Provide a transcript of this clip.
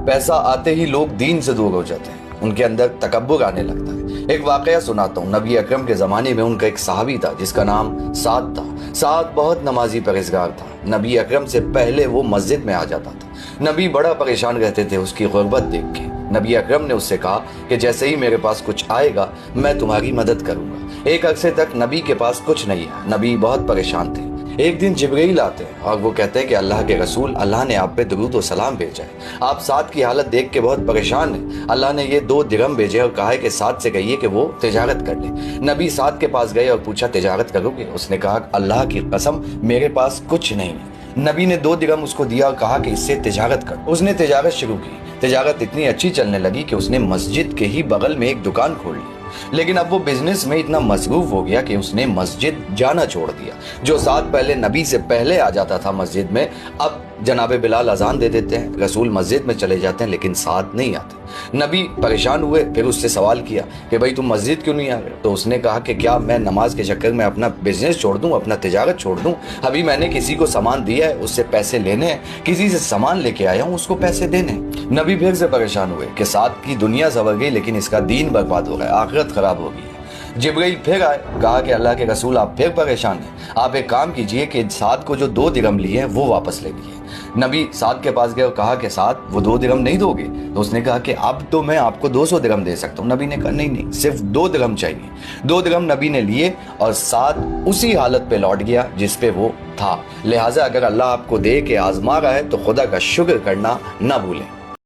پیسہ آتے ہی لوگ دین سے دور ہو جاتے ہیں، ان کے اندر تکبر آنے لگتا ہے۔ ایک واقعہ سناتا ہوں۔ نبی اکرم کے زمانے میں ان کا ایک صحابی تھا جس کا نام سعد تھا۔ سعد بہت نمازی پرہیزگار تھا۔ نبی اکرم سے پہلے وہ مسجد میں آ جاتا تھا۔ نبی بڑا پریشان رہتے تھے اس کی غربت دیکھ کے۔ نبی اکرم نے اس سے کہا کہ جیسے ہی میرے پاس کچھ آئے گا میں تمہاری مدد کروں گا۔ ایک عرصے تک نبی کے پاس کچھ نہیں ہے، نبی بہت پریشان تھے۔ ایک دن جبرائیل آتے ہیں اور وہ کہتے ہیں کہ اللہ کے رسول، اللہ نے آپ پہ درود و سلام بھیجا ہے، آپ سعد کی حالت دیکھ کے بہت پریشان ہیں، اللہ نے یہ 2 درہم بھیجے اور کہا ہے کہ سعد سے کہیے کہ وہ تجارت کر لے۔ نبی سعد کے پاس گئے اور پوچھا تجارت کرو گے؟ اس نے کہا اللہ کی قسم میرے پاس کچھ نہیں ہے۔ نبی نے 2 درہم اس کو دیا اور کہا کہ اس سے تجارت کر۔ اس نے تجارت شروع کی۔ تجارت اتنی اچھی چلنے لگی کہ اس نے مسجد کے ہی بغل میں ایک دکان کھول لی، لیکن اب وہ بزنس میں اتنا مصروف ہو گیا کہ اس نے مسجد جانا چھوڑ دیا۔ جو سعد پہلے نبی سے پہلے آ جاتا تھا مسجد میں، اب جناب بلال اذان دے دیتے ہیں، رسول مسجد میں چلے جاتے ہیں، لیکن سعد نہیں آتے۔ نبی پریشان ہوئے، پھر اس سے سوال کیا کہ بھائی تم مسجد کیوں نہیں آ رہے؟ تو اس نے کہا کہ کیا میں نماز کے چکر میں اپنا بزنس چھوڑ دوں، اپنا تجارت چھوڑ دوں؟ ابھی میں نے کسی کو سامان دیا ہے، اس سے پیسے لینے ہیں، کسی سے سامان لے کے آیا ہوں، اس کو پیسے دینے ہیں۔ نبی پھر سے پریشان ہوئے کہ سعد کی دنیا سنور گئی لیکن اس کا دین برباد ہو رہا ہے، آخرت خراب ہو گئی ہے۔ جبرائیل پھر آئے، کہا کہ اللہ کے رسول آپ پھر پریشان ہیں، آپ ایک کام کیجئے کہ سعد کو جو 2 درہم لیے ہیں وہ واپس لے لیجئے۔ نبی سعد کے پاس گئے اور کہا کہ سعد وہ 2 درہم نہیں دو گے؟ تو اس نے کہا کہ اب تو میں آپ کو 200 درہم دے سکتا ہوں۔ نبی نے کہا نہیں، صرف 2 درہم چاہیے۔ 2 درہم نبی نے لیے اور سعد اسی حالت پہ لوٹ گیا جس پہ وہ تھا۔ لہٰذا اگر اللہ آپ کو دے کے آزما رہا ہے تو خدا کا شکر کرنا نہ بھولیں۔